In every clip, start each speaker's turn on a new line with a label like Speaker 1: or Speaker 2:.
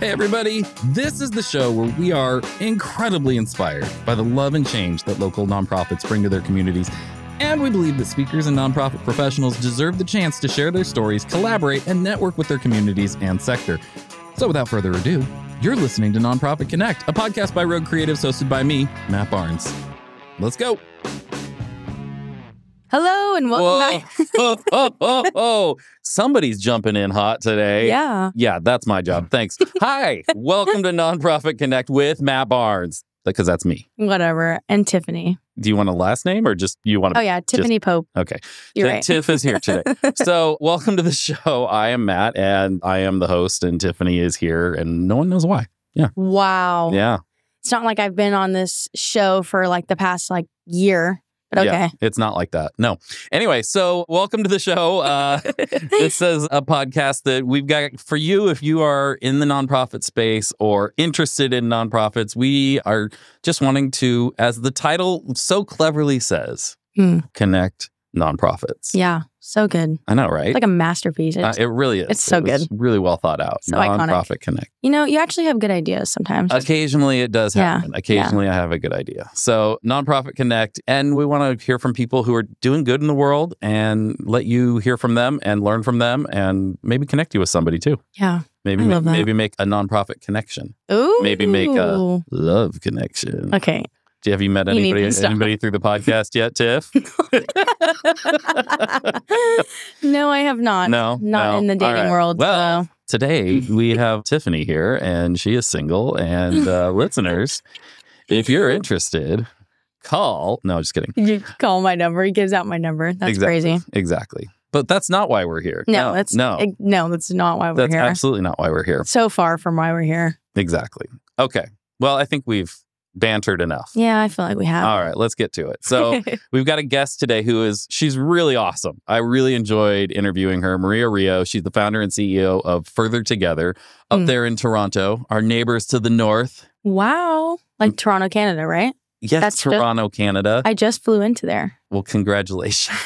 Speaker 1: Hey everybody, this is the show where we are incredibly inspired by the love and change that local nonprofits bring to their communities. And we believe that speakers and nonprofit professionals deserve the chance to share their stories, collaborate, and network with their communities and sector. So without further ado, you're listening to Nonprofit Connect, a podcast by Rogue Creatives hosted by me, Matt Barnes. Let's go.
Speaker 2: Hello and welcome back.
Speaker 1: Somebody's jumping in hot today.
Speaker 2: Yeah.
Speaker 1: Yeah, that's my job. Thanks. Hi. Welcome to Nonprofit Connect with Matt Barnes, because that's me.
Speaker 2: Whatever. And Tiffany.
Speaker 1: Do you want a last name or just you want to?
Speaker 2: Oh, yeah. Tiffany Pope.
Speaker 1: Okay.
Speaker 2: You're right.
Speaker 1: Tiff is here today. So welcome to the show. I am Matt and I am the host and Tiffany is here and no one knows why. Yeah.
Speaker 2: Wow.
Speaker 1: Yeah.
Speaker 2: It's not like I've been on this show for like the past year. But okay.
Speaker 1: Yeah, it's not like that. No. Anyway, so welcome to the show. This is a podcast that we've got for you if you are in the nonprofit space or interested in nonprofits. We are just wanting to, as the title so cleverly says, connect nonprofits.
Speaker 2: Yeah. So good.
Speaker 1: I know, right?
Speaker 2: It's like a masterpiece.
Speaker 1: It really is.
Speaker 2: It's so good.
Speaker 1: Really well thought out.
Speaker 2: So
Speaker 1: Nonprofit
Speaker 2: iconic.
Speaker 1: Connect.
Speaker 2: You know, you actually have good ideas sometimes.
Speaker 1: Occasionally it does happen.
Speaker 2: Yeah.
Speaker 1: Occasionally I have a good idea. So Nonprofit Connect, and we want to hear from people who are doing good in the world and let you hear from them and learn from them and maybe connect you with somebody too.
Speaker 2: Yeah.
Speaker 1: Maybe
Speaker 2: I love that.
Speaker 1: maybe make a nonprofit connection.
Speaker 2: Ooh.
Speaker 1: Maybe make a love connection.
Speaker 2: Okay.
Speaker 1: Have you met anybody through the podcast yet, Tiff?
Speaker 2: No, I have not.
Speaker 1: No.
Speaker 2: Not in the dating
Speaker 1: All right.
Speaker 2: world.
Speaker 1: Well,
Speaker 2: so.
Speaker 1: Today we have Tiffany here, and she is single. And listeners, if you're interested, call. No, just kidding.
Speaker 2: You call my number. He gives out my number. That's crazy.
Speaker 1: Exactly. But that's not why we're here.
Speaker 2: No, that's not why we're
Speaker 1: That's
Speaker 2: here.
Speaker 1: absolutely not why we're here.
Speaker 2: So far from why we're here.
Speaker 1: Exactly. Okay. Well, I think we've bantered enough.
Speaker 2: Yeah, I feel like we have.
Speaker 1: All right, let's get to it. So we've got a guest today she's really awesome. I really enjoyed interviewing her. Maria Rio. She's the founder and CEO of Further Together up there in Toronto, our neighbors to the north.
Speaker 2: Wow. Like Toronto, Canada, right?
Speaker 1: Yes,
Speaker 2: That's
Speaker 1: Toronto, Canada.
Speaker 2: I just flew into there.
Speaker 1: Well, congratulations.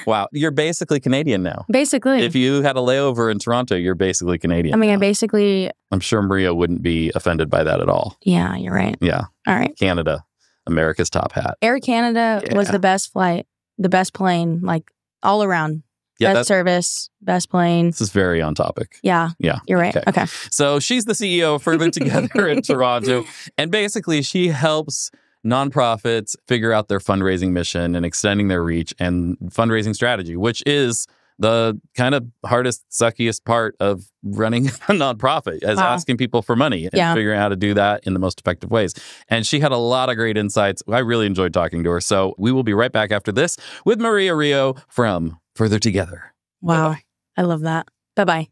Speaker 1: Wow. You're basically Canadian now.
Speaker 2: Basically.
Speaker 1: If you had a layover in Toronto, you're basically Canadian.
Speaker 2: I mean,
Speaker 1: now. I'm sure Maria wouldn't be offended by that at all.
Speaker 2: Yeah, you're right.
Speaker 1: Yeah.
Speaker 2: All right.
Speaker 1: Canada, America's top hat.
Speaker 2: Air Canada was the best flight, the best plane, like all around.
Speaker 1: Yeah,
Speaker 2: best service, best plane.
Speaker 1: This is very on topic.
Speaker 2: Yeah.
Speaker 1: Yeah.
Speaker 2: You're right. Okay.
Speaker 1: So she's the CEO of Further Together in Toronto. And basically she helps nonprofits figure out their fundraising mission and extending their reach and fundraising strategy, which is the kind of hardest, suckiest part of running a nonprofit, is asking people for money and figuring out how to do that in the most effective ways. And she had a lot of great insights. I really enjoyed talking to her. So we will be right back after this with Maria Rio from Further Together.
Speaker 2: Wow.
Speaker 1: Bye-bye.
Speaker 2: I love that. Bye-bye.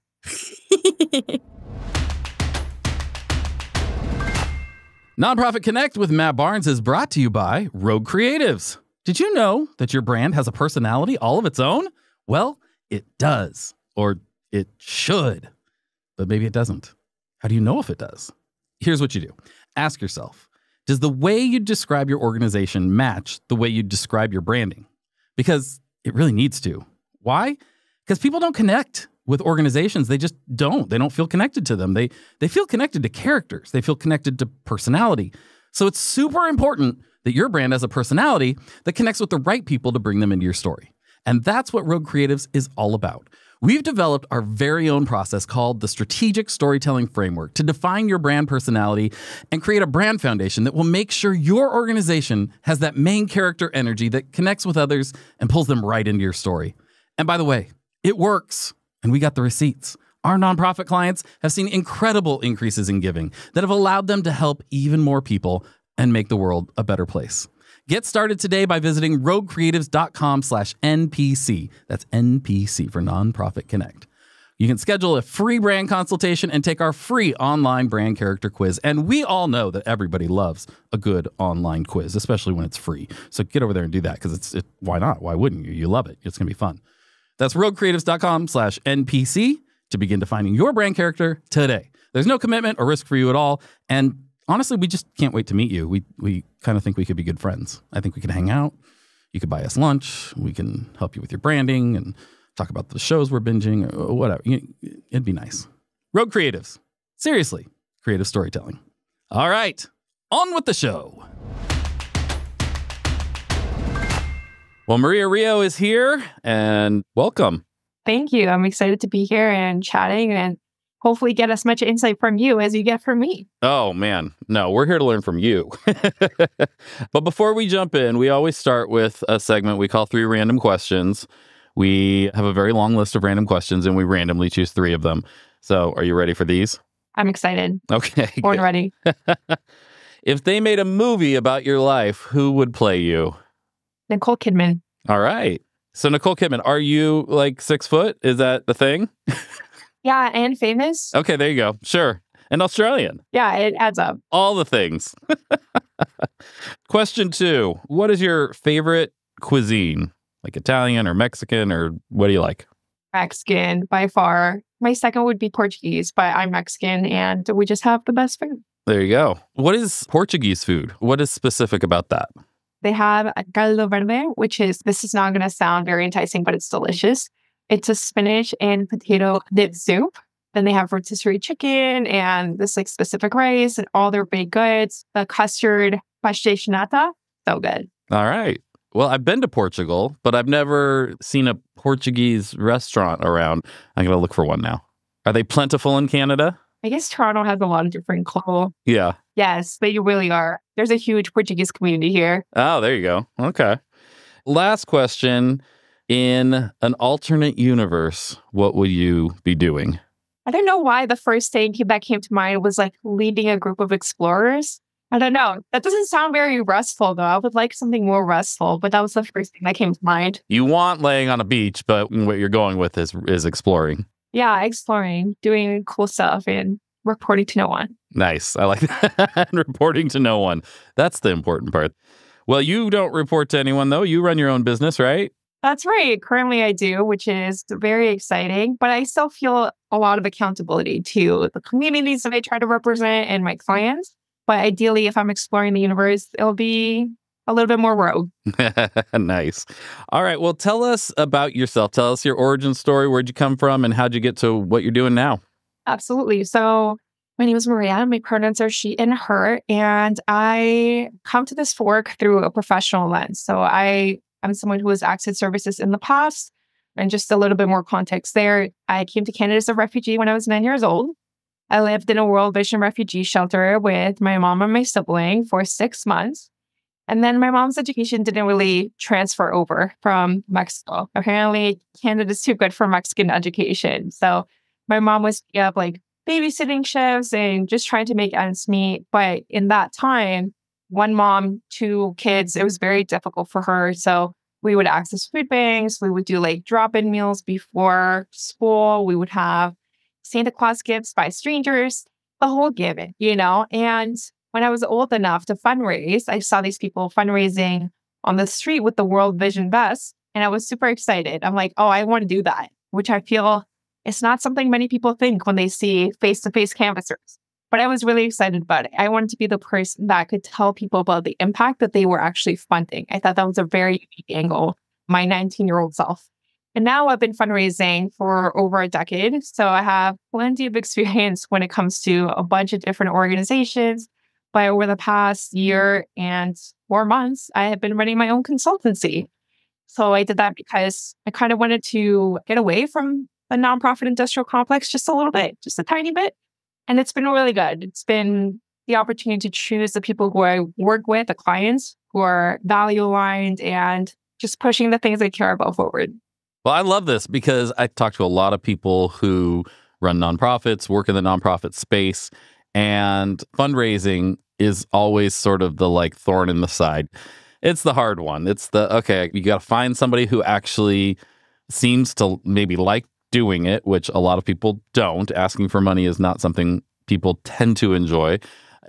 Speaker 1: Nonprofit Connect with Matt Barnes is brought to you by Rogue Creatives. Did you know that your brand has a personality all of its own? Well, it does, or it should, but maybe it doesn't. How do you know if it does? Here's what you do. Ask yourself, does the way you describe your organization match the way you describe your branding? Because it really needs to. Why? Because people don't connect with organizations. They just don't. They don't feel connected to them. They feel connected to characters. They feel connected to personality. So it's super important that your brand has a personality that connects with the right people to bring them into your story. And that's what Rogue Creatives is all about. We've developed our very own process called the Strategic Storytelling Framework to define your brand personality and create a brand foundation that will make sure your organization has that main character energy that connects with others and pulls them right into your story. And by the way, it works. And we got the receipts. Our nonprofit clients have seen incredible increases in giving that have allowed them to help even more people and make the world a better place. Get started today by visiting roguecreatives.com/NPC. That's NPC for Nonprofit Connect. You can schedule a free brand consultation and take our free online brand character quiz. And we all know that everybody loves a good online quiz, especially when it's free. So get over there and do that because why not? Why wouldn't you? You love it. It's going to be fun. That's roguecreatives.com/NPC to begin defining your brand character today. There's no commitment or risk for you at all. And honestly, we just can't wait to meet you. We kind of think we could be good friends. I think we could hang out. You could buy us lunch. We can help you with your branding and talk about the shows we're binging or whatever. It'd be nice. Rogue Creatives. Seriously, creative storytelling. All right, on with the show. Well, Maria Rio is here, and welcome.
Speaker 3: Thank you. I'm excited to be here and chatting and hopefully get as much insight from you as you get from me.
Speaker 1: Oh, man. No, we're here to learn from you. But before we jump in, we always start with a segment we call 3 random questions. We have a very long list of random questions, and we randomly choose 3 of them. So are you ready for these?
Speaker 3: I'm excited.
Speaker 1: Okay.
Speaker 3: Born ready.
Speaker 1: If they made a movie about your life, who would play you?
Speaker 3: Nicole Kidman.
Speaker 1: All right. So Nicole Kidman, are you like 6 foot? Is that the thing?
Speaker 3: Yeah, and famous.
Speaker 1: Okay, there you go. Sure. And Australian.
Speaker 3: Yeah, it adds up.
Speaker 1: All the things. Question 2. What is your favorite cuisine? Like Italian or Mexican, or what do you like?
Speaker 3: Mexican by far. My second would be Portuguese, but I'm Mexican and we just have the best food.
Speaker 1: There you go. What is Portuguese food? What is specific about that?
Speaker 3: They have a caldo verde, this is not going to sound very enticing, but it's delicious. It's a spinach and potato dip soup. Then they have rotisserie chicken and this like specific rice and all their baked goods. The custard pastéis de nata, so good.
Speaker 1: All right. Well, I've been to Portugal, but I've never seen a Portuguese restaurant around. I'm going to look for one now. Are they plentiful in Canada?
Speaker 3: I guess Toronto has a lot of different clothes.
Speaker 1: Yeah.
Speaker 3: Yes, they really are. There's a huge Portuguese community here.
Speaker 1: Oh, there you go. Okay. Last question. In an alternate universe, what would you be doing?
Speaker 3: I don't know why the first thing that came to mind was like leading a group of explorers. I don't know. That doesn't sound very restful, though. I would like something more restful, but that was the first thing that came to mind.
Speaker 1: You want laying on a beach, but what you're going with is exploring.
Speaker 3: Yeah, exploring, doing cool stuff and reporting to no one.
Speaker 1: Nice. I like that. Reporting to no one. That's the important part. Well, you don't report to anyone, though. You run your own business, right?
Speaker 3: That's right. Currently, I do, which is very exciting, but I still feel a lot of accountability to the communities that I try to represent and my clients. But ideally, if I'm exploring the universe, it'll be a little bit more rogue.
Speaker 1: Nice. All right. Well, tell us about yourself. Tell us your origin story. Where'd you come from and how'd you get to what you're doing now?
Speaker 3: Absolutely. So my name is Maria. My pronouns are she and her. And I come to this work through a professional lens. So I'm someone who has accessed services in the past. And just a little bit more context there. I came to Canada as a refugee when I was 9 years old. I lived in a World Vision refugee shelter with my mom and my sibling for 6 months. And then my mom's education didn't really transfer over from Mexico. Apparently, Canada's too good for Mexican education. So my mom was picking up like babysitting shifts and just trying to make ends meet. But in that time, one mom, 2 kids, it was very difficult for her. So we would access food banks. We would do like drop-in meals before school. We would have Santa Claus gifts by strangers, the whole gamut, And when I was old enough to fundraise, I saw these people fundraising on the street with the World Vision vest. And I was super excited. I'm like, oh, I want to do that, which I feel is not something many people think when they see face-to-face canvassers. But I was really excited about it. I wanted to be the person that could tell people about the impact that they were actually funding. I thought that was a very unique angle, my 19-year-old self. And now I've been fundraising for over a decade. So I have plenty of experience when it comes to a bunch of different organizations. But over the past year and 4 months, I have been running my own consultancy. So I did that because I kind of wanted to get away from the nonprofit industrial complex just a little bit, just a tiny bit. And it's been really good. It's been the opportunity to choose the people who I work with, the clients who are value aligned and just pushing the things I care about forward.
Speaker 1: Well, I love this because I talk to a lot of people who run nonprofits, work in the nonprofit space, and fundraising is always sort of the like thorn in the side. It's the hard one. It's okay, you got to find somebody who actually seems to maybe like doing it, which a lot of people don't. Asking for money is not something people tend to enjoy.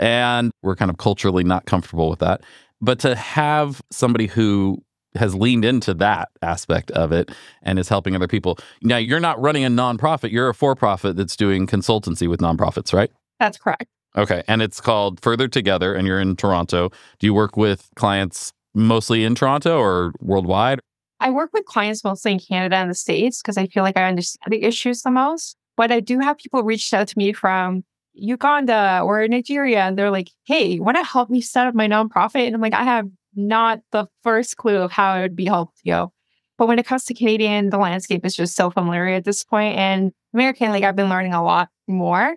Speaker 1: And we're kind of culturally not comfortable with that. But to have somebody who has leaned into that aspect of it and is helping other people. Now, you're not running a nonprofit. You're a for-profit that's doing consultancy with nonprofits, right?
Speaker 3: That's correct.
Speaker 1: Okay. And it's called Further Together, and you're in Toronto. Do you work with clients mostly in Toronto or worldwide?
Speaker 3: I work with clients mostly in Canada and the States because I feel like I understand the issues the most. But I do have people reached out to me from Uganda or Nigeria, and they're like, hey, you want to help me set up my nonprofit? And I'm like, I have not the first clue of how it would be helped you. But when it comes to Canadian, the landscape is just so familiar at this point. And American, like I've been learning a lot more.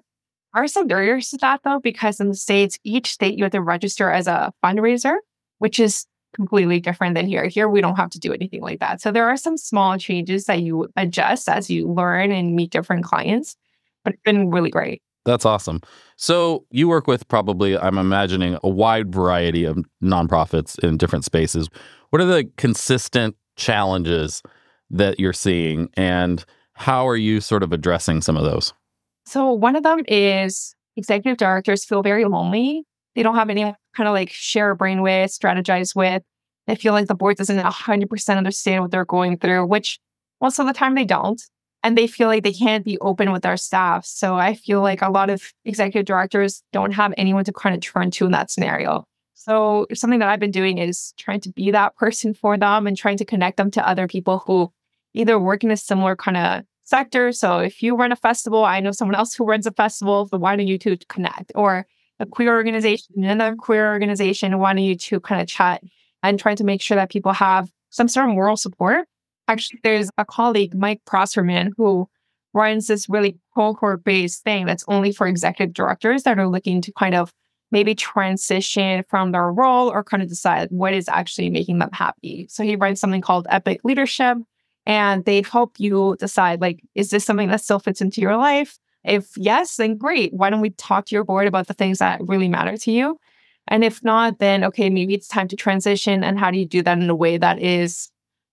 Speaker 3: There are some barriers to that though, because in the States, each state you have to register as a fundraiser, which is completely different than here. Here, we don't have to do anything like that. So there are some small changes that you adjust as you learn and meet different clients, but it's been really great.
Speaker 1: That's awesome. So you work with probably, I'm imagining, a wide variety of nonprofits in different spaces. What are the consistent challenges that you're seeing, and how are you sort of addressing some of those?
Speaker 3: So one of them is executive directors feel very lonely. They don't have anyone kind of like share a brain with, strategize with. They feel like the board doesn't 100% understand what they're going through, which most of the time they don't. And they feel like they can't be open with our staff. So I feel like a lot of executive directors don't have anyone to kind of turn to in that scenario. So something that I've been doing is trying to be that person for them and trying to connect them to other people who either work in a similar kind of sector. So if you run a festival, I know someone else who runs a festival, so why don't you two connect? Or a queer organization, another queer organization, why don't you two kind of chat and trying to make sure that people have some sort of moral support. Actually, there's a colleague, Mike Prosserman, who runs this really cohort-based thing that's only for executive directors that are looking to kind of maybe transition from their role or kind of decide what is actually making them happy. So he runs something called Epic Leadership, and they help you decide, like, is this something that still fits into your life? If yes, then great. Why don't we talk to your board about the things that really matter to you? And if not, then, okay, maybe it's time to transition. And how do you do that in a way that is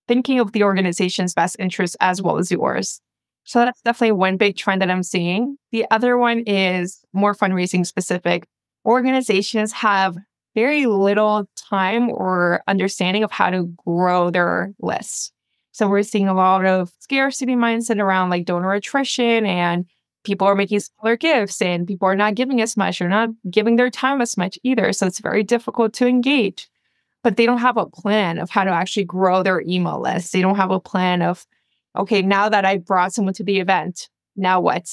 Speaker 3: thinking of the organization's best interests as well as yours? So that's definitely one big trend that I'm seeing. The other one is more fundraising specific. Organizations have very little time or understanding of how to grow their lists. So we're seeing a lot of scarcity mindset around like donor attrition, and people are making smaller gifts and people are not giving as much or not giving their time as much either. So it's very difficult to engage. But they don't have a plan of how to actually grow their email list. They don't have a plan of, okay, now that I brought someone to the event, now what?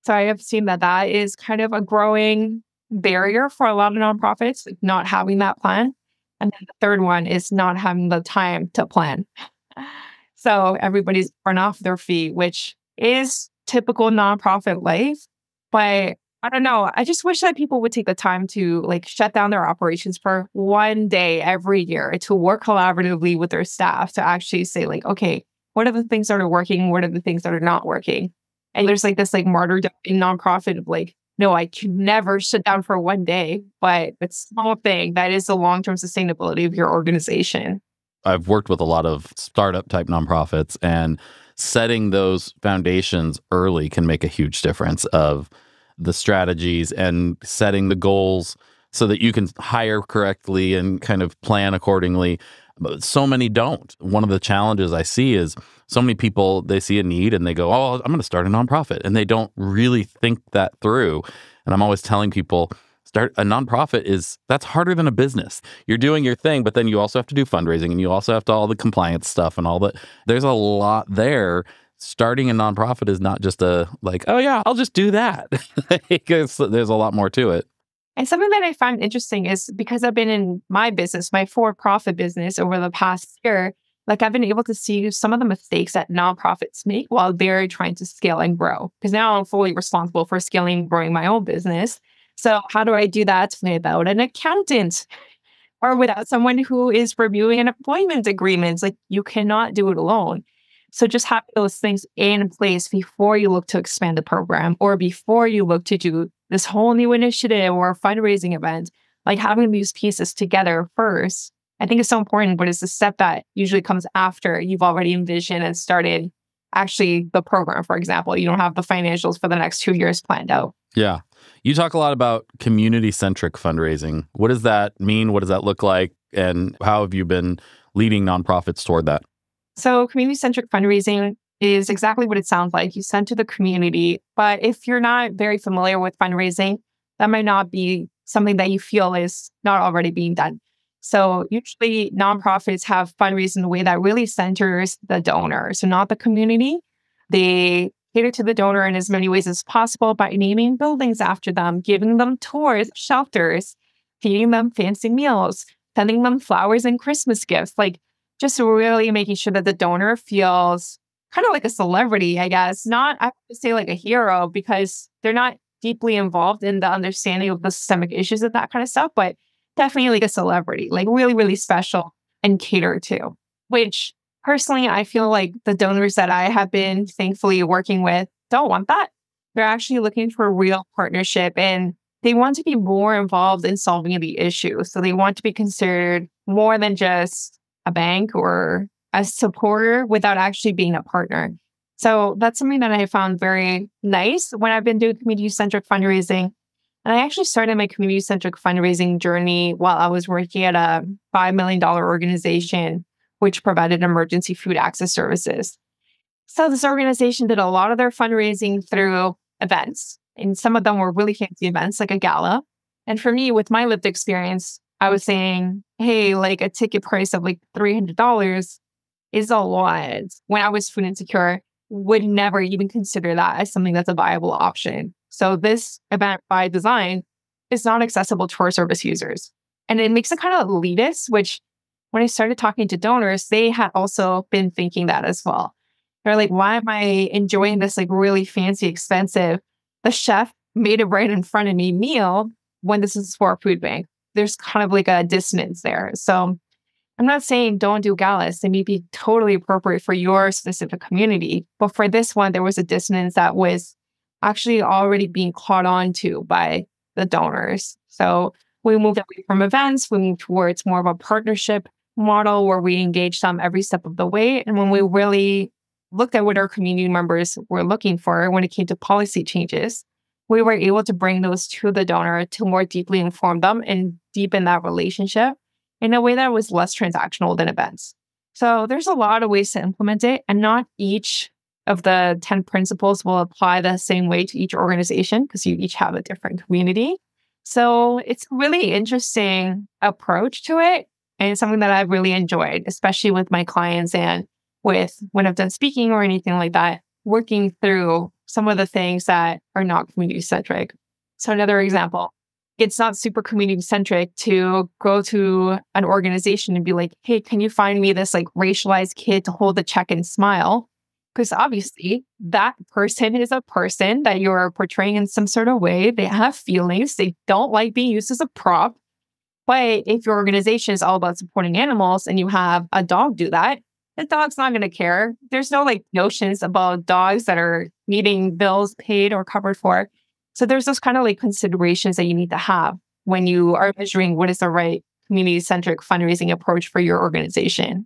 Speaker 3: So I have seen that that is kind of a growing barrier for a lot of nonprofits, like not having that plan. And then the third one is not having the time to plan. So everybody's run off their feet, which is typical nonprofit life. But I don't know. I just wish that people would take the time to like shut down their operations for one day every year to work collaboratively with their staff to actually say like, okay, what are the things that are working? What are the things that are not working? And there's like this like martyrdom in nonprofit of like, no, I can never shut down for one day, but it's a small thing that is the long-term sustainability of your organization.
Speaker 1: I've worked with a lot of startup type nonprofits, and setting those foundations early can make a huge difference of the strategies and setting the goals so that you can hire correctly and kind of plan accordingly. But so many don't. One of the challenges I see is so many people, they see a need and they go, oh, I'm going to start a nonprofit. And they don't really think that through. And I'm always telling people, start a nonprofit that's harder than a business. You're doing your thing, but then you also have to do fundraising and you also have to all the compliance stuff and all that. There's a lot there. Starting a nonprofit is not just a like, oh yeah, I'll just do that. Because there's a lot more to it.
Speaker 3: And something that I find interesting is because I've been in my business, my for-profit business over the past year, like I've been able to see some of the mistakes that nonprofits make while they're trying to scale and grow. Because now I'm fully responsible for scaling and growing my own business. So how do I do that without an accountant or without someone who is reviewing an employment agreement? Like you cannot do it alone. So just have those things in place before you look to expand the program or before you look to do this whole new initiative or fundraising event. Like having these pieces together first, I think is so important, but it's the step that usually comes after you've already envisioned and started actually the program. For example, you don't have the financials for the next 2 years planned out.
Speaker 1: Yeah. You talk a lot about community-centric fundraising. What does that mean? What does that look like? And how have you been leading nonprofits toward that?
Speaker 3: So community-centric fundraising is exactly what it sounds like. You send to the community. But if you're not very familiar with fundraising, that might not be something that you feel is not already being done. So usually nonprofits have fundraising in a way that really centers the donor, so not the community. They cater to the donor in as many ways as possible by naming buildings after them, giving them tours, shelters, feeding them fancy meals, sending them flowers and Christmas gifts, like just really making sure that the donor feels kind of like a celebrity, I guess. Not, I have to say like a hero, because they're not deeply involved in the understanding of the systemic issues and that kind of stuff, but definitely like a celebrity, like really, really special and catered to, which personally, I feel like the donors that I have been thankfully working with don't want that. They're actually looking for a real partnership, and they want to be more involved in solving the issue. So they want to be considered more than just a bank or a supporter without actually being a partner. So that's something that I found very nice when I've been doing community-centric fundraising. And I actually started my community-centric fundraising journey while I was working at a $5 million organization, which provided emergency food access services. So this organization did a lot of their fundraising through events. And some of them were really fancy events, like a gala. And for me, with my lived experience, I was saying, hey, like a ticket price of like $300 is a lot. When I was food insecure, would never even consider that as something that's a viable option. So this event by design is not accessible to our service users. And it makes it kind of elitist, which when I started talking to donors, they had also been thinking that as well. They're like, why am I enjoying this like really fancy, expensive, the chef made it right in front of me meal when this is for a food bank? There's kind of like a dissonance there. So I'm not saying don't do galas. They may be totally appropriate for your specific community. But for this one, there was a dissonance that was actually already being caught on to by the donors. So we moved away from events. We moved towards more of a partnership model where we engage them every step of the way. And when we really looked at what our community members were looking for when it came to policy changes, we were able to bring those to the donor to more deeply inform them and deepen that relationship in a way that was less transactional than events. So there's a lot of ways to implement it, and not each of the 10 principles will apply the same way to each organization because you each have a different community. So it's a really interesting approach to it, and it's something that I've really enjoyed, especially with my clients and with when I've done speaking or anything like that, working through some of the things that are not community-centric. So another example, it's not super community-centric to go to an organization and be like, hey, can you find me this like racialized kid to hold the check and smile? Because obviously that person is a person that you're portraying in some sort of way. They have feelings. They don't like being used as a prop. But if your organization is all about supporting animals and you have a dog do that, the dog's not going to care. There's no like notions about dogs that are needing bills paid or covered for. So there's those kind of like considerations that you need to have when you are measuring what is the right community-centric fundraising approach for your organization.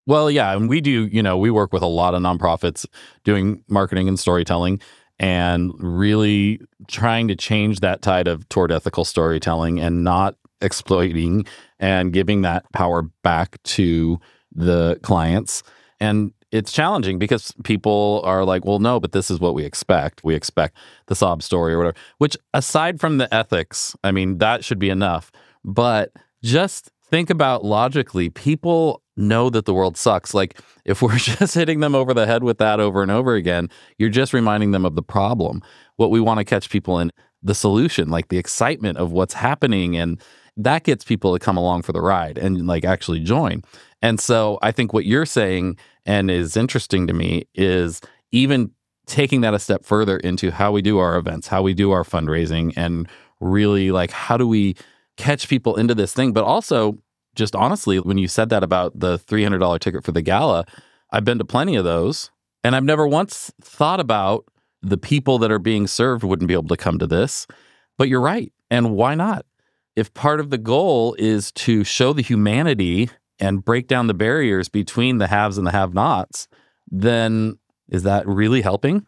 Speaker 1: Well, yeah, and we do, we work with a lot of nonprofits doing marketing and storytelling and really trying to change that tide toward ethical storytelling and not exploiting and giving that power back to the clients. And it's challenging because people are like, well, no, but this is what we expect. We expect the sob story or whatever, which aside from the ethics, I mean, that should be enough. But just think about logically, people know that the world sucks. Like if we're just hitting them over the head with that over and over again, you're just reminding them of the problem. What we want to catch people in the solution, like the excitement of what's happening. And that gets people to come along for the ride and like actually join. And so I think what you're saying and is interesting to me is even taking that a step further into how we do our events, how we do our fundraising, and really like how do we catch people into this thing. But also just honestly, when you said that about the $300 ticket for the gala, I've been to plenty of those and I've never once thought about the people that are being served wouldn't be able to come to this. But you're right. And why not? If part of the goal is to show the humanity and break down the barriers between the haves and the have-nots, then is that really helping?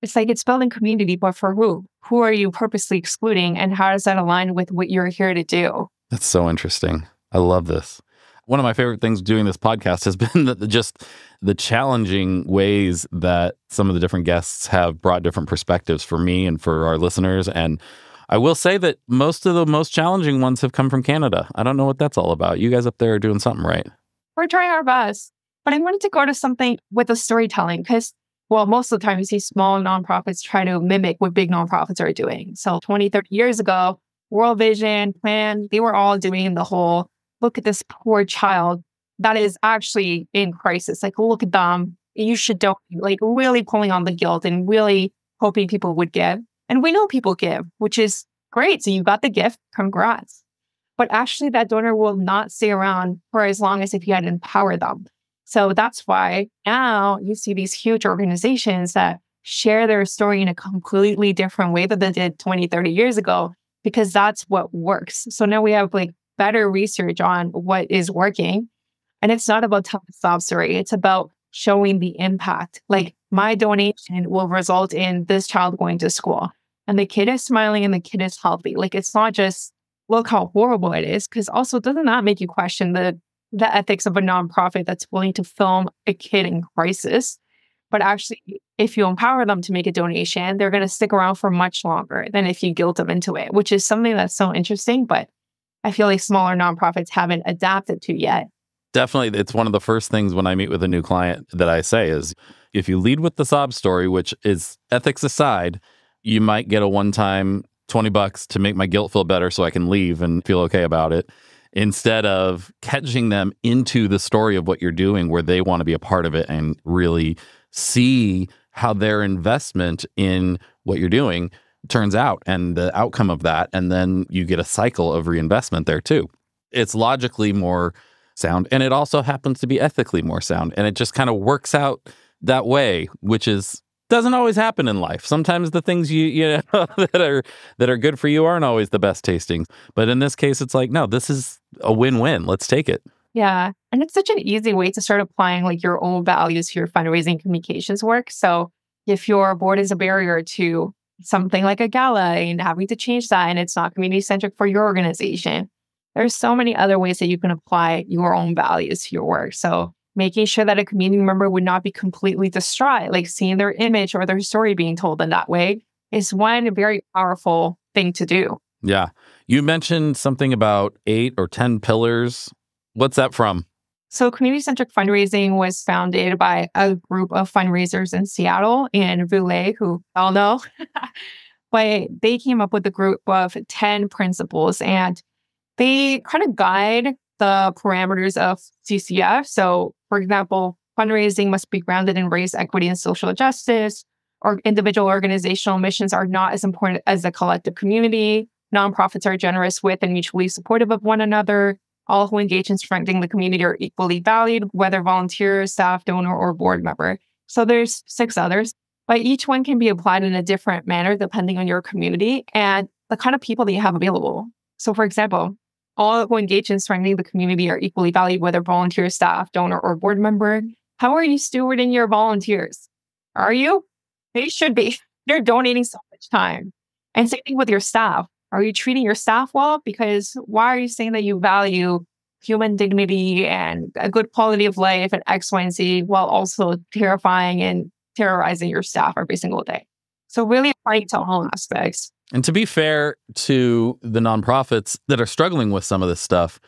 Speaker 3: It's like it's building community, but for who? Who are you purposely excluding, and how does that align with what you're here to do?
Speaker 1: That's so interesting. I love this. One of my favorite things doing this podcast has been just the challenging ways that some of the different guests have brought different perspectives for me and for our listeners. And I will say that most of the most challenging ones have come from Canada. I don't know what that's all about. You guys up there are doing something right.
Speaker 3: We're trying our best. But I wanted to go to something with the storytelling because well, most of the time you see small nonprofits try to mimic what big nonprofits are doing. So 20, 30 years ago, World Vision, Plan, they were all doing the whole, look at this poor child that is actually in crisis. Like, look at them. You should donate, like really pulling on the guilt and really hoping people would give. And we know people give, which is great. So you got the gift, congrats. But actually that donor will not stay around for as long as if you had empowered them. So that's why now you see these huge organizations that share their story in a completely different way than they did 20, 30 years ago, because that's what works. So now we have like better research on what is working. And it's not about telling a sob story. It's about showing the impact. Like, my donation will result in this child going to school and the kid is smiling and the kid is healthy. Like, it's not just look how horrible it is, because also doesn't that make you question the ethics of a nonprofit that's willing to film a kid in crisis? But actually, if you empower them to make a donation, they're going to stick around for much longer than if you guilt them into it, which is something that's so interesting. But I feel like smaller nonprofits haven't adapted to yet.
Speaker 1: Definitely. It's one of the first things when I meet with a new client that I say is, if you lead with the sob story, which is ethics aside, you might get a one-time $20 to make my guilt feel better so I can leave and feel okay about it, instead of catching them into the story of what you're doing, where they want to be a part of it and really see how their investment in what you're doing turns out and the outcome of that. And then you get a cycle of reinvestment there too. It's logically more sound, and it also happens to be ethically more sound. And it just kind of works out that way, which doesn't always happen in life. Sometimes the things you know that are good for you aren't always the best tasting. But in this case, it's like, no, this is a win-win. Let's take it.
Speaker 3: Yeah. And it's such an easy way to start applying like your own values to your fundraising communications work. So if your board is a barrier to something like a gala and having to change that, and it's not community-centric for your organization, there's so many other ways that you can apply your own values to your work. So making sure that a community member would not be completely distraught, like seeing their image or their story being told in that way, is one very powerful thing to do.
Speaker 1: Yeah. You mentioned something about 8 or 10 pillars. What's that from?
Speaker 3: So community-centric fundraising was founded by a group of fundraisers in Seattle and Bromley, who all know. But they came up with a group of 10 principles, and they kind of guide the parameters of CCF. So, for example, fundraising must be grounded in race, equity, and social justice. Or individual organizational missions are not as important as the collective community. Nonprofits are generous with and mutually supportive of one another. All who engage in strengthening the community are equally valued, whether volunteer, staff, donor, or board member. So there's 6 others, but each one can be applied in a different manner depending on your community and the kind of people that you have available. So, for example, all who engage in strengthening the community are equally valued, whether volunteer, staff, donor, or board member. How are you stewarding your volunteers? Are you? They should be. They're donating so much time. And same thing with your staff. Are you treating your staff well? Because why are you saying that you value human dignity and a good quality of life and X, Y, and Z while also terrifying and terrorizing your staff every single day? So really applying to all aspects.
Speaker 1: And to be fair to the nonprofits that are struggling with some of this stuff,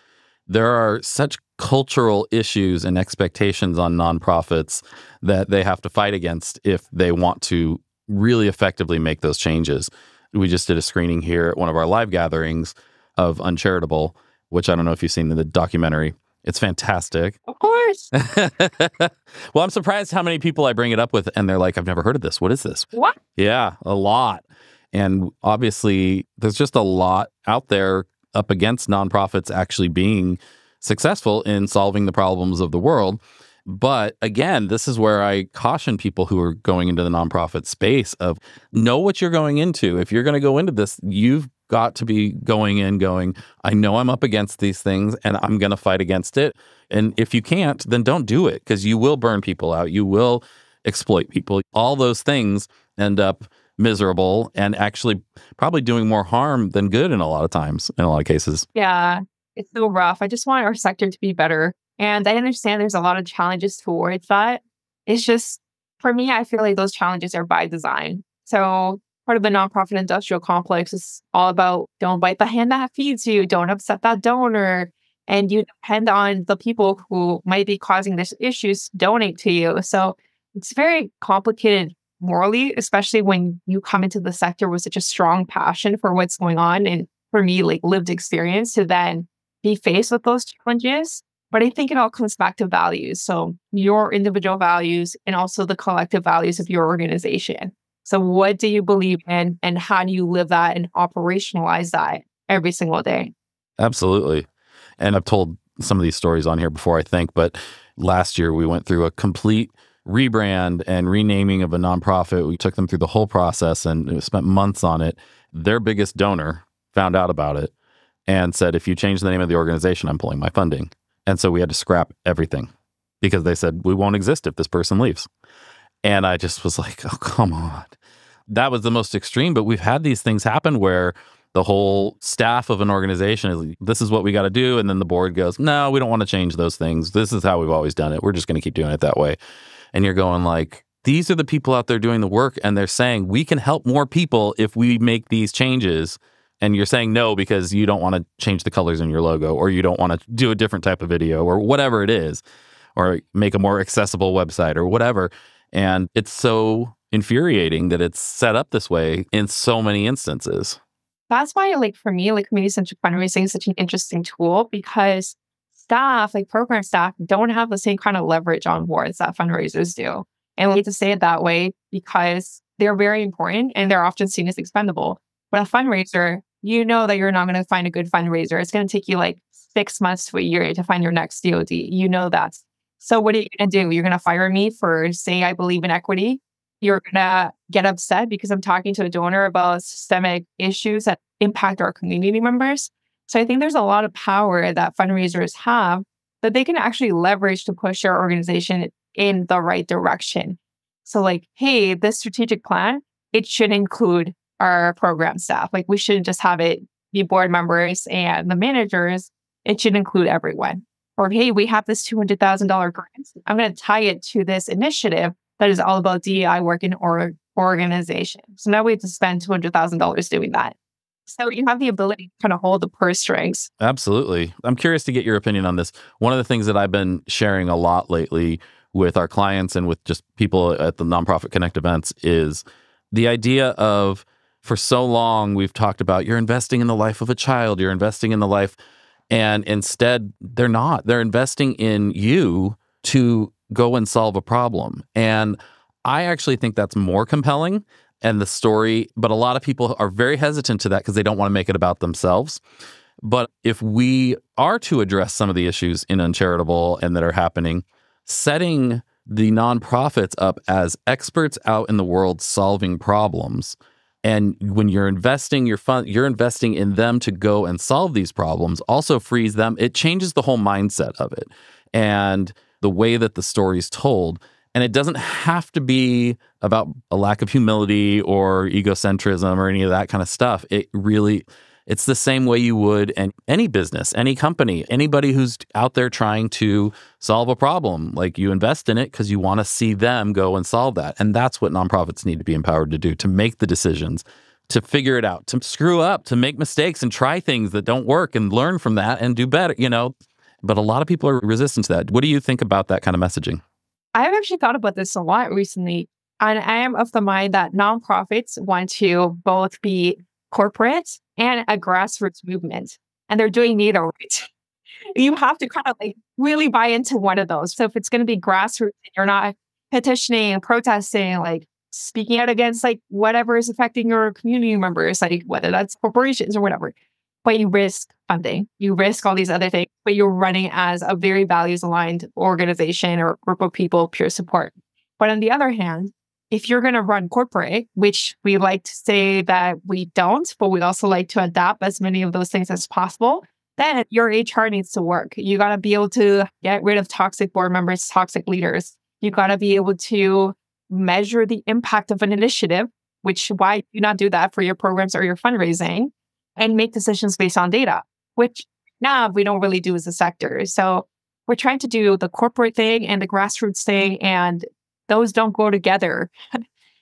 Speaker 1: there are such cultural issues and expectations on nonprofits that they have to fight against if they want to really effectively make those changes. We just did a screening here at one of our live gatherings of Charitable, which I don't know if you've seen the documentary. It's fantastic.
Speaker 3: Of course.
Speaker 1: Well, I'm surprised how many people I bring it up with, and they're like, I've never heard of this. What is this?
Speaker 3: What?
Speaker 1: Yeah, a lot. And obviously, there's just a lot out there up against nonprofits actually being successful in solving the problems of the world. But again, this is where I caution people who are going into the nonprofit space of know what you're going into. If you're going to go into this, you've got to be going, I know I'm up against these things and I'm going to fight against it. And if you can't, then don't do it, because you will burn people out. You will exploit people. All those things end up miserable and actually probably doing more harm than good in a lot of times, in a lot of cases.
Speaker 3: Yeah, it's so rough. I just want our sector to be better. And I understand there's a lot of challenges towards that. It's just, for me, I feel like those challenges are by design. So part of the nonprofit industrial complex is all about don't bite the hand that feeds you, don't upset that donor. And you depend on the people who might be causing these issues to donate to you. So it's very complicated morally, especially when you come into the sector with such a strong passion for what's going on. And for me, like lived experience to then be faced with those challenges. But I think it all comes back to values. So your individual values and also the collective values of your organization. So what do you believe in and how do you live that and operationalize that every single day?
Speaker 1: Absolutely. And I've told some of these stories on here before, I think, but last year we went through a complete rebrand and renaming of a nonprofit. We took them through the whole process and we spent months on it. Their biggest donor found out about it and said, if you change the name of the organization, I'm pulling my funding. And so we had to scrap everything because they said, we won't exist if this person leaves. And I just was like, oh, come on. That was the most extreme, but we've had these things happen where the whole staff of an organization is, this is what we got to do. And then the board goes, no, we don't want to change those things. This is how we've always done it. We're just going to keep doing it that way. And you're going like, these are the people out there doing the work. And they're saying, we can help more people if we make these changes. And you're saying no, because you don't want to change the colors in your logo, or you don't want to do a different type of video, or whatever it is, or make a more accessible website or whatever. And it's so infuriating that it's set up this way in so many instances.
Speaker 3: That's why, like, for me, like, community-centric fundraising is such an interesting tool because staff, like program staff, don't have the same kind of leverage on boards that fundraisers do. And we hate to say it that way because they're very important and they're often seen as expendable. But a fundraiser, you know that you're not going to find a good fundraiser. It's going to take you like 6 months to a year to find your next DOD. You know that. So what are you going to do? You're going to fire me for saying I believe in equity? You're going to get upset because I'm talking to a donor about systemic issues that impact our community members. So I think there's a lot of power that fundraisers have that they can actually leverage to push their organization in the right direction. So like, hey, this strategic plan, it should include our program staff. Like we shouldn't just have it be board members and the managers. It should include everyone. Or, hey, we have this $200,000 grant. I'm going to tie it to this initiative that is all about DEI work in our organization. So now we have to spend $200,000 doing that. So you have the ability to kind of hold the purse strings.
Speaker 1: Absolutely. I'm curious to get your opinion on this. One of the things that I've been sharing a lot lately with our clients and with just people at the Nonprofit Connect events is the idea of, for so long, we've talked about you're investing in the life of a child, you're investing in the life, and instead they're not. They're investing in you to go and solve a problem. And I actually think that's more compelling and the story, but a lot of people are very hesitant to that because they don't want to make it about themselves. But if we are to address some of the issues in Uncharitable and that are happening, setting the nonprofits up as experts out in the world solving problems, and when you're investing your fund, you're investing in them to go and solve these problems, also frees them. It changes the whole mindset of it and the way that the story is told. And it doesn't have to be about a lack of humility or egocentrism or any of that kind of stuff. It's the same way you would in any business, any company, anybody who's out there trying to solve a problem. Like you invest in it because you want to see them go and solve that. And that's what nonprofits need to be empowered to do, to make the decisions, to figure it out, to screw up, to make mistakes and try things that don't work and learn from that and do better, But a lot of people are resistant to that. What do you think about that kind of messaging?
Speaker 3: I've actually thought about this a lot recently. And I am of the mind that nonprofits want to both be corporate and a grassroots movement. And they're doing neither right. You have to kind of like really buy into one of those. So if it's going to be grassroots, you're not petitioning and protesting, like speaking out against like whatever is affecting your community members, like whether that's corporations or whatever. But you risk funding, you risk all these other things, but you're running as a very values-aligned organization or group of people, peer support. But on the other hand, if you're going to run corporate, which we like to say that we don't, but we also like to adapt as many of those things as possible, then your HR needs to work. You got to be able to get rid of toxic board members, toxic leaders. You got to be able to measure the impact of an initiative, which why do you not do that for your programs or your fundraising, and make decisions based on data, which now we don't really do as a sector. So we're trying to do the corporate thing and the grassroots thing, and those don't go together.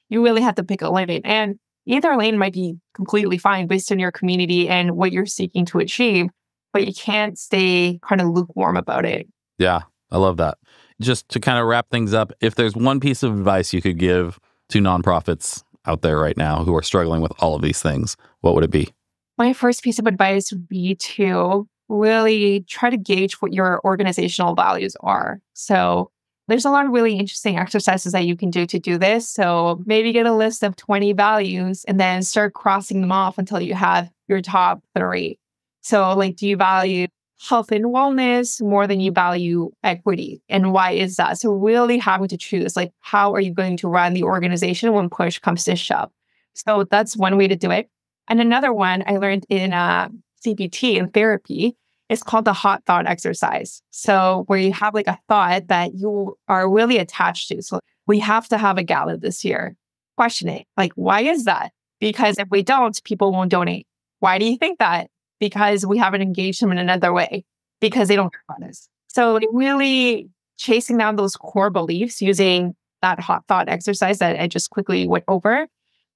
Speaker 3: You really have to pick a lane. And either lane might be completely fine based on your community and what you're seeking to achieve, but you can't stay kind of lukewarm about it.
Speaker 1: Yeah, I love that. Just to kind of wrap things up, if there's one piece of advice you could give to nonprofits out there right now who are struggling with all of these things, what would it be?
Speaker 3: My first piece of advice would be to really try to gauge what your organizational values are. So there's a lot of really interesting exercises that you can do to do this. So maybe get a list of 20 values and then start crossing them off until you have your top 3. So like, do you value health and wellness more than you value equity? And why is that? So really having to choose, like, how are you going to run the organization when push comes to shove? So that's one way to do it. And another one I learned in CBT in therapy is called the hot thought exercise. So where you have like a thought that you are really attached to. So we have to have a gala this year. Question it. Like, why is that? Because if we don't, people won't donate. Why do you think that? Because we haven't engaged them in another way, because they don't care about us. So really chasing down those core beliefs using that hot thought exercise that I just quickly went over,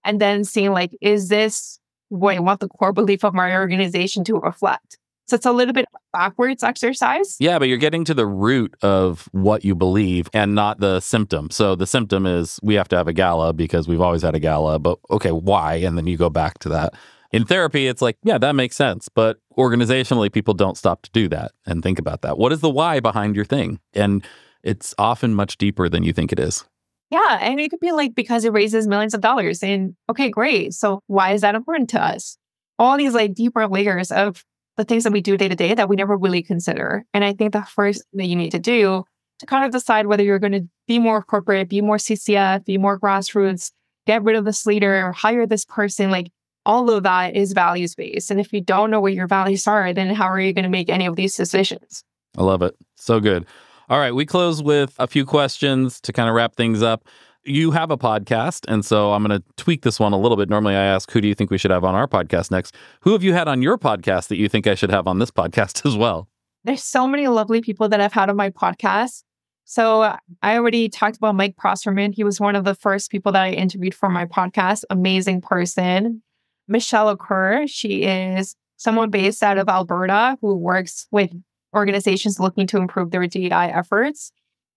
Speaker 3: and then seeing like, is this what I want the core belief of my organization to reflect? So it's a little bit backwards exercise.
Speaker 1: Yeah, but you're getting to the root of what you believe and not the symptom. So the symptom is we have to have a gala because we've always had a gala, but okay, why? And then you go back to that. In therapy, it's like, yeah, that makes sense. But organizationally, people don't stop to do that and think about that. What is the why behind your thing? And it's often much deeper than you think it is.
Speaker 3: Yeah. And it could be like, because it raises millions of dollars. And okay, great. So why is that important to us? All these like deeper layers of the things that we do day to day that we never really consider. And I think the first thing that you need to do to kind of decide whether you're going to be more corporate, be more CCF, be more grassroots, get rid of this leader, hire this person, like, all of that is values-based. And if you don't know what your values are, then how are you going to make any of these decisions?
Speaker 1: I love it. So good. All right. We close with a few questions to kind of wrap things up. You have a podcast, and so I'm going to tweak this one a little bit. Normally I ask, who do you think we should have on our podcast next? Who have you had on your podcast that you think I should have on this podcast as well?
Speaker 3: There's so many lovely people that I've had on my podcast. So I already talked about Mike Prosserman. He was one of the first people that I interviewed for my podcast. Amazing person. Michelle Okur, she is someone based out of Alberta who works with organizations looking to improve their DEI efforts.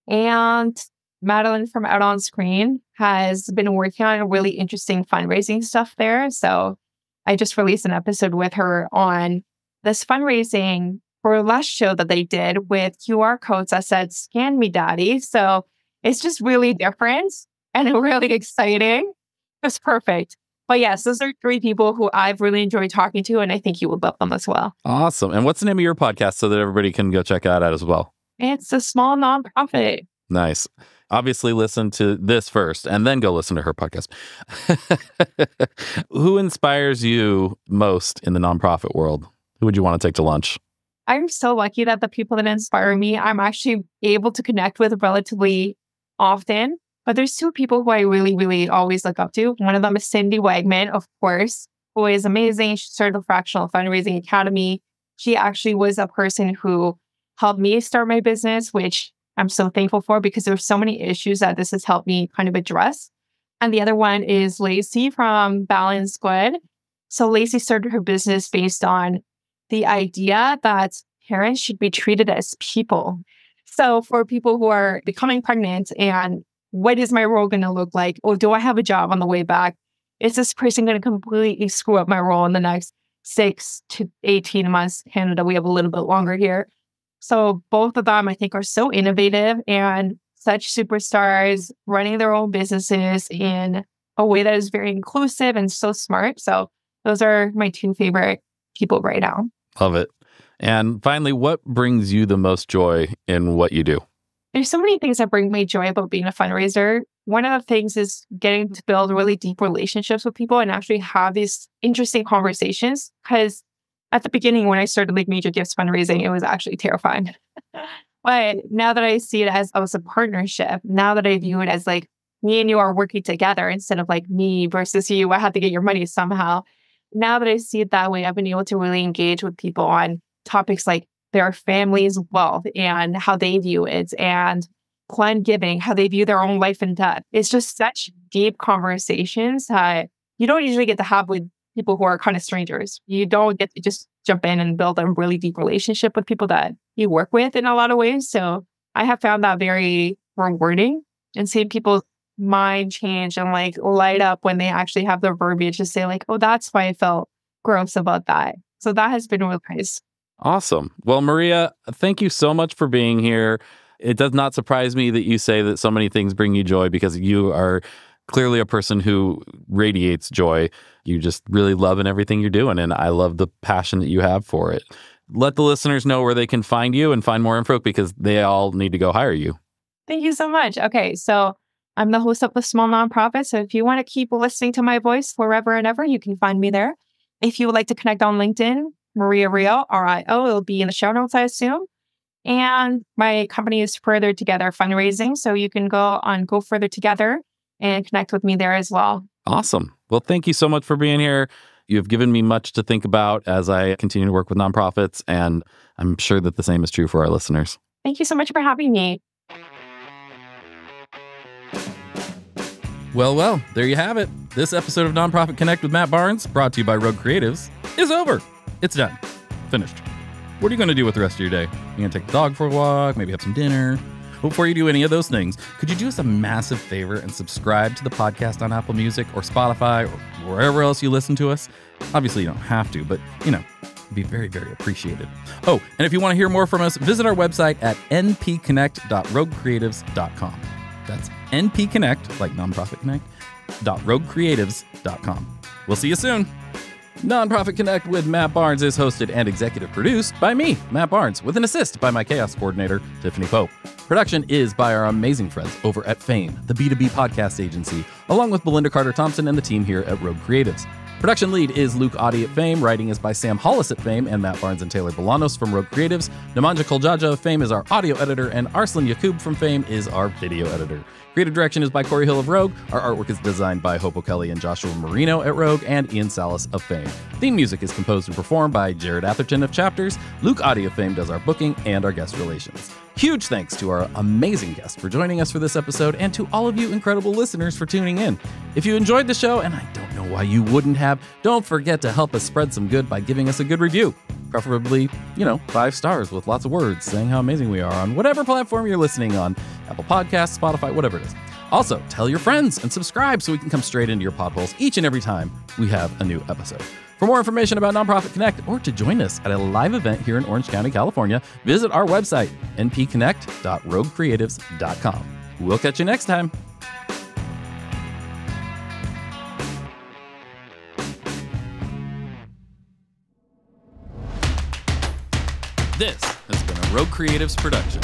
Speaker 3: And Madeline from Out on Screen has been working on really interesting fundraising stuff there. So I just released an episode with her on this fundraising for a last show that they did with QR codes that said, "Scan me, daddy." So it's just really different and really exciting. It's perfect. But yes, those are 3 people who I've really enjoyed talking to, and I think you would love them as well.
Speaker 1: Awesome. And what's the name of your podcast so that everybody can go check that out as well?
Speaker 3: It's a small nonprofit.
Speaker 1: Nice. Obviously, listen to this first and then go listen to her podcast. Who inspires you most in the nonprofit world? Who would you want to take to lunch?
Speaker 3: I'm so lucky that the people that inspire me, I'm actually able to connect with relatively often. But there's 2 people who I really, really always look up to. One of them is Cindy Wegman, of course, who is amazing. She started the Fractional Fundraising Academy. She actually was a person who helped me start my business, which I'm so thankful for because there's so many issues that this has helped me kind of address. And the other one is Lacey from Balance Good. So Lacey started her business based on the idea that parents should be treated as people. So for people who are becoming pregnant and what is my role going to look like? Or do I have a job on the way back? Is this person going to completely screw up my role in the next 6 to 18 months? Canada, we have a little bit longer here. So both of them, I think, are so innovative and such superstars running their own businesses in a way that is very inclusive and so smart. So those are my 2 favorite people right now.
Speaker 1: Love it. And finally, what brings you the most joy in what you do?
Speaker 3: There's so many things that bring me joy about being a fundraiser. One of the things is getting to build really deep relationships with people and actually have these interesting conversations. Because at the beginning, when I started like Major Gifts fundraising, it was actually terrifying. But now that I see it as a partnership, now that I view it as like me and you are working together instead of like me versus you, I have to get your money somehow. Now that I see it that way, I've been able to really engage with people on topics like their family's wealth and how they view it, and planned giving, how they view their own life and death. It's just such deep conversations that you don't usually get to have with people who are kind of strangers. You don't get to just jump in and build a really deep relationship with people that you work with in a lot of ways. So I have found that very rewarding, and seeing people's mind change and like light up when they actually have the verbiage to say like, oh, that's why I felt gross about that. So that has been really nice.
Speaker 1: Awesome. Well, Maria, thank you so much for being here. It does not surprise me that you say that so many things bring you joy, because you are clearly a person who radiates joy. You just really love in everything you're doing, and I love the passion that you have for it. Let the listeners know where they can find you and find more info, because they all need to go hire you.
Speaker 3: Thank you so much. Okay, so I'm the host of the Small Nonprofit. So if you want to keep listening to my voice forever and ever, you can find me there. If you would like to connect on LinkedIn, Maria Rio, RIO, it'll be in the show notes, I assume. And my company is Further Together Fundraising. So you can go on Go Further Together and connect with me there as well.
Speaker 1: Awesome. Well, thank you so much for being here. You've given me much to think about as I continue to work with nonprofits, and I'm sure that the same is true for our listeners.
Speaker 3: Thank you so much for having me.
Speaker 1: Well, there you have it. This episode of Nonprofit Connect with Matt Barnes, brought to you by Rogue Creatives, is over. It's done. Finished. What are you going to do with the rest of your day? You're going to take the dog for a walk, maybe have some dinner. Before you do any of those things, could you do us a massive favor and subscribe to the podcast on Apple Music or Spotify or wherever else you listen to us? Obviously, you don't have to, but, it'd be very, very appreciated. Oh, and if you want to hear more from us, visit our website at npconnect.roguecreatives.com. That's npconnect, like Nonprofit Connect, .roguecreatives.com. We'll see you soon. Nonprofit Connect with Matt Barnes is hosted and executive produced by me, Matt Barnes, with an assist by my chaos coordinator, Tiffany Pope. Production is by our amazing friends over at Fame, the B2B podcast agency, along with Belinda Carter-Thompson and the team here at Rogue Creatives. Production lead is Luke Audi at Fame. Writing is by Sam Hollis at Fame and Matt Barnes and Taylor Bolanos from Rogue Creatives. Nemanja Koljaja of Fame is our audio editor, and Arslan Yakub from Fame is our video editor. Creative direction is by Corey Hill of Rogue. Our artwork is designed by Hopo Kelly and Joshua Marino at Rogue, and Ian Salas of Fame. Theme music is composed and performed by Jared Atherton of Chapters. Luke Audi of Fame does our booking and our guest relations. Huge thanks to our amazing guest for joining us for this episode, and to all of you incredible listeners for tuning in. If you enjoyed the show, and I don't know why you wouldn't have, don't forget to help us spread some good by giving us a good review. Preferably, 5 stars with lots of words saying how amazing we are on whatever platform you're listening on. Apple Podcasts, Spotify, whatever it is. Also, tell your friends and subscribe so we can come straight into your potholes each and every time we have a new episode. For more information about Nonprofit Connect, or to join us at a live event here in Orange County, California, visit our website, npconnect.roguecreatives.com. We'll catch you next time. This has been a Rogue Creatives production.